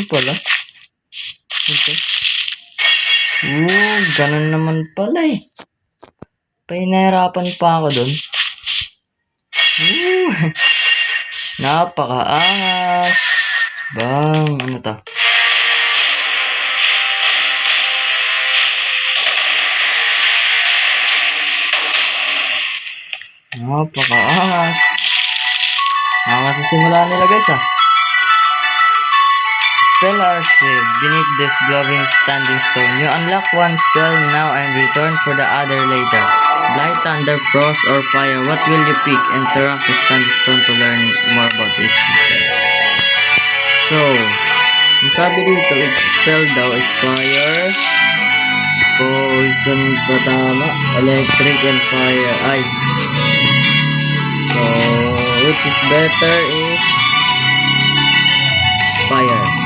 Pala. Ito. Ganun naman pala eh. Pinahirapan pa ako dun. Napakaangas. Bang, ano to? Napakaangas. Angas sa simula nila guys ah. Spell archive beneath this glowing standing stone. You unlock one spell now and return for the other later. Blight, thunder, frost, or fire. What will you pick? Interact with standing stone to learn more about each spell. So, ang sabi dito, each spell daw is fire, poison pa tama, electric, and fire, ice. So, which is better is fire.